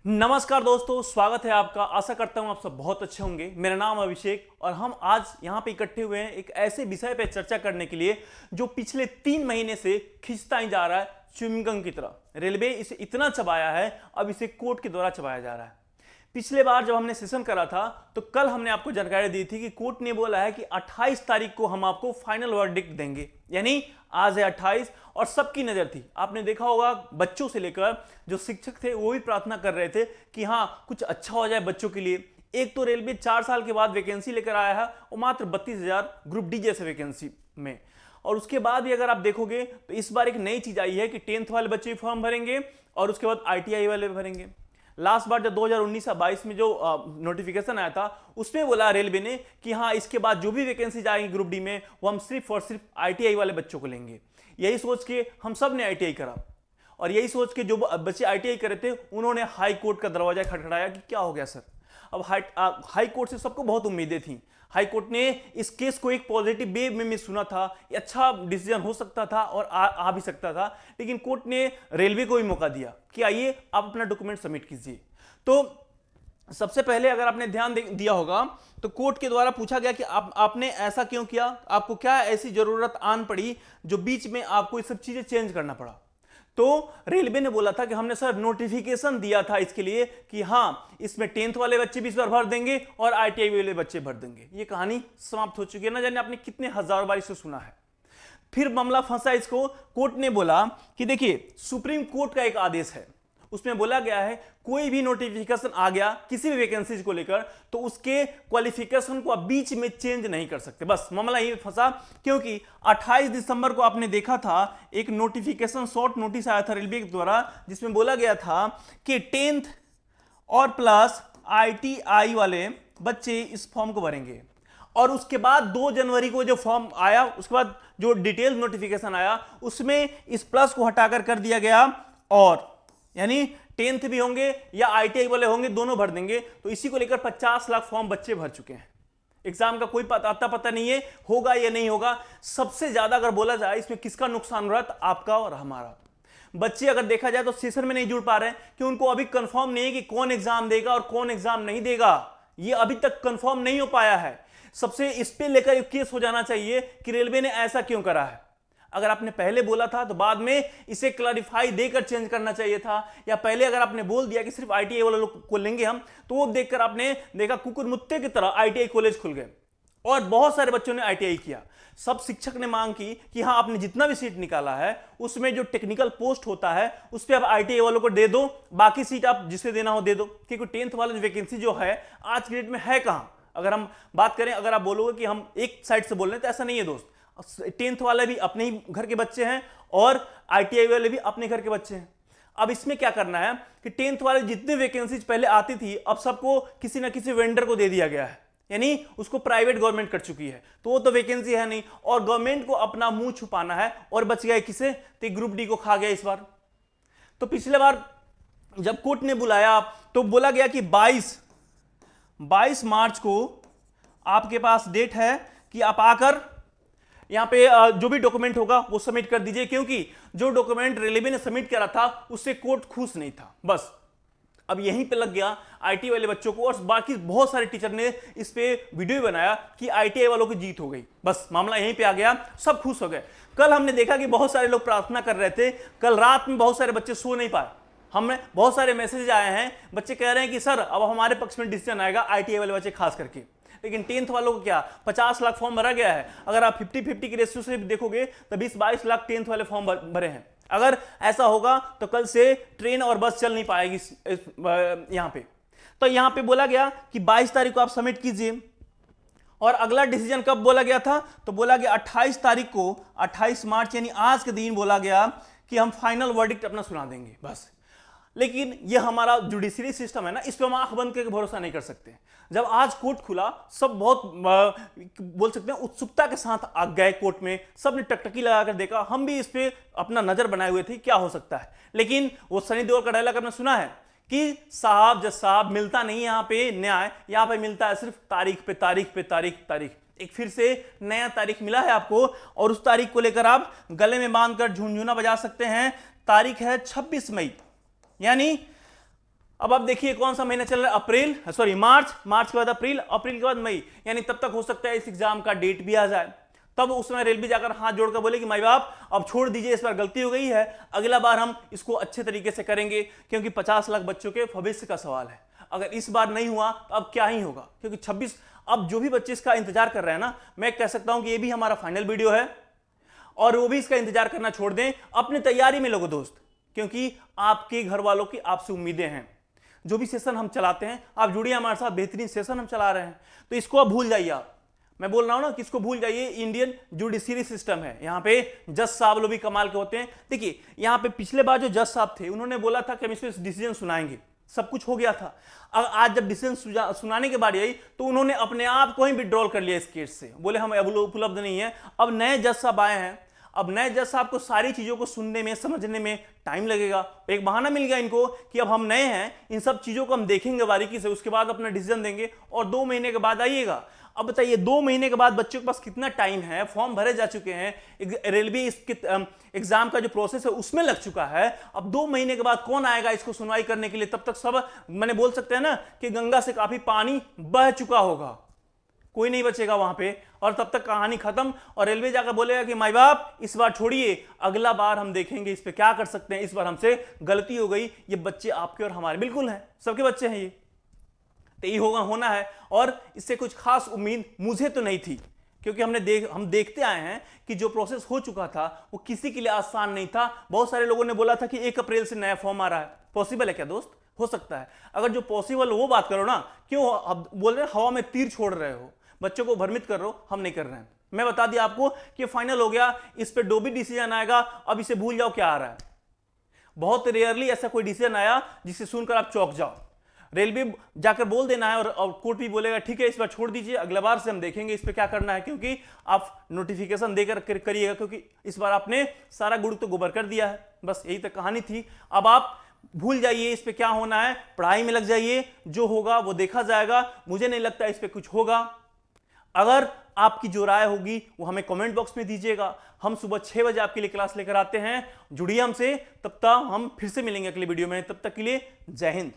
नमस्कार दोस्तों, स्वागत है आपका। आशा करता हूं आप सब बहुत अच्छे होंगे। मेरा नाम अभिषेक और हम आज यहां पे इकट्ठे हुए हैं एक ऐसे विषय पे चर्चा करने के लिए जो पिछले 3 महीने से खिंचता ही जा रहा है च्युइंगम की तरह। रेलवे इसे इतना चबाया है, अब इसे कोर्ट के द्वारा चबाया जा रहा है। पिछले बार जब हमने सेशन करा था तो कल हमने आपको जानकारी दी थी कि कोर्ट ने बोला है कि 28 तारीख को हम आपको फाइनल वर्डिक्ट देंगे, यानी आज है 28। और सबकी नजर थी, आपने देखा होगा बच्चों से लेकर जो शिक्षक थे वो भी प्रार्थना कर रहे थे कि हाँ कुछ अच्छा हो जाए बच्चों के लिए। एक तो रेलवे 4 साल के बाद वैकेंसी लेकर आया है और मात्र 32,000 ग्रुप डी जैसे वैकेंसी में। और उसके बाद भी अगर आप देखोगे तो इस बार एक नई चीज आई है कि 10th वाले बच्चे भी फॉर्म भरेंगे और उसके बाद ITI वाले भी भरेंगे। लास्ट बार जब 2019 या 22 में जो नोटिफिकेशन आया था उसमें बोला रेलवे ने कि हाँ इसके बाद जो भी वैकेंसी आएंगी ग्रुप डी में वो हम सिर्फ और सिर्फ ITI वाले बच्चों को लेंगे। यही सोच के हम सब ने ITI करा और यही सोच के जो बच्चे ITI करे थे उन्होंने हाई कोर्ट का दरवाजा खटखटाया कि क्या हो गया सर। अब हाई कोर्ट से सबको बहुत उम्मीदें थी। हाई कोर्ट ने इस केस को एक पॉजिटिव वे में सुना था, ये अच्छा डिसीजन हो सकता था और आ भी सकता था, लेकिन कोर्ट ने रेलवे को भी मौका दिया कि आइए आप अपना डॉक्यूमेंट सबमिट कीजिए। तो सबसे पहले अगर आपने ध्यान दिया होगा तो कोर्ट के द्वारा पूछा गया कि आपने ऐसा क्यों किया, आपको क्या ऐसी जरूरत आन पड़ी जो बीच में आपको ये सब चीजें चेंज करना पड़ा। तो रेलवे ने बोला था कि हमने सर नोटिफिकेशन दिया था इसके लिए कि हाँ इसमें 10th वाले बच्चे भी इस बार भर देंगे और ITI वाले बच्चे भर देंगे। ये कहानी समाप्त हो चुकी है, ना जाने आपने कितने हजार बार इसे सुना है। फिर मामला फंसा इसको, कोर्ट ने बोला कि देखिए सुप्रीम कोर्ट का एक आदेश है, उसमें बोला गया है कोई भी नोटिफिकेशन आ गया किसी भी वैकेंसीज को लेकर तो उसके क्वालिफिकेशन को आप बीच में चेंज नहीं कर सकते। बस मामला यही फंसा क्योंकि 28 दिसंबर को आपने देखा था एक नोटिफिकेशन शॉर्ट नोटिस आया था रेलवे के द्वारा जिसमें बोला गया था कि 10th और प्लस ITI वाले बच्चे इस फॉर्म को भरेंगे। और उसके बाद 2 जनवरी को जो फॉर्म आया उसके बाद जो डिटेल नोटिफिकेशन आया उसमें इस प्लस को हटाकर कर दिया गया और यानी 10th भी होंगे या ITI वाले होंगे दोनों भर देंगे। तो इसी को लेकर 50 लाख फॉर्म बच्चे भर चुके हैं। एग्जाम का कोई पता नहीं है होगा या नहीं होगा। सबसे ज्यादा अगर बोला जाए इसमें किसका नुकसान हो रहा है, आपका और हमारा। बच्चे अगर देखा जाए तो सेशन में नहीं जुड़ पा रहे हैं कि उनको अभी कंफर्म नहीं है कि कौन एग्जाम देगा और कौन एग्जाम नहीं देगा, ये अभी तक कंफर्म नहीं हो पाया है। सबसे इस पे लेकर केस हो जाना चाहिए कि रेलवे ने ऐसा क्यों करा है। अगर आपने पहले बोला था तो बाद में इसे क्लैरिफाई देकर चेंज करना चाहिए था, या पहले अगर आपने बोल दिया कि सिर्फ ITI वाले लोग को लेंगे हम तो वो देखकर आपने देखा कुकुर मुत्ते की तरह ITI कॉलेज खुल गए और बहुत सारे बच्चों ने ITI किया। सब शिक्षक ने मांग की कि हाँ आपने जितना भी सीट निकाला है उसमें जो टेक्निकल पोस्ट होता है उस पर आप ITI वालों को दे दो, बाकी सीट आप जिसे देना हो दे दो, क्योंकि 10th वाला वैकेंसी जो है आज की डेट में है कहां। अगर हम बात करें, अगर आप बोलोगे कि हम एक साइड से बोल रहे हैं तो ऐसा नहीं है दोस्त। 10th वाले भी अपने ही घर के बच्चे हैं और ITI वाले भी अपने घर के बच्चे हैं। अब इसमें क्या करना है कि 10th वाले जितने वैकेंसीज पहले आती थी अब सबको किसी ना किसी वेंडर को दे दिया गया है, यानी उसको प्राइवेट गवर्नमेंट कर चुकी है, तो वो तो वैकेंसी है नहीं और गवर्नमेंट को अपना मुंह छुपाना है। और बच गया किसे, तो ग्रुप डी को खा गया इस बार। तो पिछले बार जब कोर्ट ने बुलाया तो बोला गया कि 22 मार्च को आपके पास डेट है कि आप आकर यहां पे जो भी डॉक्यूमेंट होगा वो सबमिट कर दीजिए, क्योंकि जो डॉक्यूमेंट रेलवे ने सबमिट करा था उससे कोर्ट खुश नहीं था। बस अब यहीं पे लग गया ITI वाले बच्चों को, और बाकी बहुत सारे टीचर ने इस पे वीडियो बनाया कि ITI वालों की जीत हो गई। बस मामला यहीं पे आ गया, सब खुश हो गए। कल हमने देखा कि बहुत सारे लोग प्रार्थना कर रहे थे, कल रात में बहुत सारे बच्चे सो नहीं पाए। हमें बहुत सारे मैसेज आए हैं, बच्चे कह रहे हैं कि सर अब हमारे पक्ष में डिसीजन आएगा, ITI वाले बच्चे खास करके। लेकिन 10th वालों को क्या 50 लाख फॉर्म भरा गया है। अगर आप 50-50 की रेशियो से देखोगे तो 20-22 लाख 10th वाले फॉर्म भरे हैं। अगर ऐसा होगा तो कल से ट्रेन और बस चल नहीं पाएगी यहां पे। तो यहां पे बोला गया कि 22 तारीख को आप सबमिट कीजिए। और अगला डिसीजन कब बोला गया था, तो बोला गया 28 तारीख को, 28 मार्च यानी आज के दिन बोला गया कि हम फाइनल वर्डिक्ट अपना सुना देंगे। बस लेकिन ये हमारा जुडिशरी सिस्टम है ना, इस पर हम आंख बंद करके भरोसा नहीं कर सकते। जब आज कोर्ट खुला सब बहुत बोल सकते हैं उत्सुकता के साथ आ गए कोर्ट में, सब ने टकटकी लगाकर देखा, हम भी इस पे अपना नजर बनाए हुए थे क्या हो सकता है। लेकिन वो सनी देओल का डायलॉग आपने सुना है कि साहब जज साहब मिलता नहीं यहाँ पे न्याय, यहाँ पे मिलता है सिर्फ तारीख पे तारीख पे तारीख तारीख। एक फिर से नया तारीख मिला है आपको और उस तारीख को लेकर आप गले में बांधकर झुनझुना बजा सकते हैं। तारीख है 26 मई, यानी अब आप देखिए कौन सा महीना चल रहा है, अप्रैल, सॉरी मार्च, मार्च के बाद अप्रैल, अप्रैल के बाद मई, यानी तब तक हो सकता है इस एग्जाम का डेट भी आ जाए। तब उस समय रेलवे जाकर हाथ जोड़कर बोले कि माई बाप अब छोड़ दीजिए, इस बार गलती हो गई है, अगला बार हम इसको अच्छे तरीके से करेंगे, क्योंकि 50 लाख बच्चों के भविष्य का सवाल है। अगर इस बार नहीं हुआ तो अब क्या ही होगा, क्योंकि 26, अब जो भी बच्चे इसका इंतजार कर रहे हैं ना, मैं कह सकता हूं कि ये भी हमारा फाइनल वीडियो है, और वो भी इसका इंतजार करना छोड़ दें, अपनी तैयारी में लगो दोस्त, क्योंकि आपके घर वालों की आपसे उम्मीदें हैं। जो भी सेशन हम चलाते हैं, आप जुड़िए हमारे साथ, बेहतरीन सेशन हम चला रहे हैं, तो इसको आप भूल जाइए। आप, मैं बोल रहा हूं ना कि इसको भूल जाइए। इंडियन जुडिशरी सिस्टम है, यहां पे जज साहब लोग भी कमाल के होते हैं। देखिए यहां पे पिछले बार जो जज साहब थे, उन्होंने बोला था कि हम इस पे डिसीजन सुनाएंगे, सब कुछ हो गया था। आज जब डिसीजन सुनाने के बाद आई, तो उन्होंने अपने आप को ही विड्रॉल कर लिया इस केस से, बोले हम उपलब्ध नहीं है। अब नए जज साहब आए हैं, अब नए जज साहब को सारी चीजों को सुनने में, समझने में टाइम लगेगा। एक बहाना मिल गया इनको कि अब हम नए हैं, इन सब चीजों को हम देखेंगे बारीकी से, उसके बाद अपना डिसीजन देंगे, और 2 महीने के बाद आइएगा। अब बताइए 2 महीने के बाद बच्चों के पास कितना टाइम है, फॉर्म भरे जा चुके हैं, रेलवे इसके एग्जाम का जो प्रोसेस है उसमें लग चुका है। अब 2 महीने के बाद कौन आएगा इसको सुनवाई करने के लिए? तब तक सब, मैंने बोल सकते हैं ना कि गंगा से काफी पानी बह चुका होगा, कोई नहीं बचेगा वहां पे, और तब तक कहानी खत्म। और रेलवे जाकर बोलेगा कि माई बाप इस बार छोड़िए, अगला बार हम देखेंगे इस पे क्या कर सकते हैं, इस बार हमसे गलती हो गई। ये बच्चे आपके और हमारे बिल्कुल हैं, सबके बच्चे हैं ये, तो ये होना है। और इससे कुछ खास उम्मीद मुझे तो नहीं थी, क्योंकि हम देखते आए हैं कि जो प्रोसेस हो चुका था वो किसी के लिए आसान नहीं था। बहुत सारे लोगों ने बोला था कि 1 अप्रैल से नया फॉर्म आ रहा है। पॉसिबल है क्या दोस्त? हो सकता है। अगर जो पॉसिबल वो बात करो ना, क्यों अब बोल रहे हवा में तीर छोड़ रहे हो, बच्चों को भ्रमित कर रहे हो? हम नहीं कर रहे हैं। मैं बता दिया आपको कि फाइनल हो गया, इस पे जो भी डिसीजन आएगा, अब इसे भूल जाओ क्या आ रहा है। बहुत रेयरली ऐसा कोई डिसीजन आया जिसे सुनकर आप चौंक जाओ। रेलवे जाकर बोल देना है, और कोर्ट भी बोलेगा ठीक है इस बार छोड़ दीजिए, अगला बार से हम देखेंगे इस पे क्या करना है, क्योंकि आप नोटिफिकेशन देकर करिएगा, क्योंकि इस बार आपने सारा गुड़ तो गोबर कर दिया है। बस यही तक कहानी थी। अब आप भूल जाइए इस पे क्या होना है, पढ़ाई में लग जाइए, जो होगा वो देखा जाएगा। मुझे नहीं लगता इस पे कुछ होगा। अगर आपकी जो राय होगी वो हमें कमेंट बॉक्स में दीजिएगा। हम सुबह 6 बजे आपके लिए क्लास लेकर आते हैं, जुड़िए हमसे। तब तक हम फिर से मिलेंगे अगले वीडियो में, तब तक के लिए जय हिंद।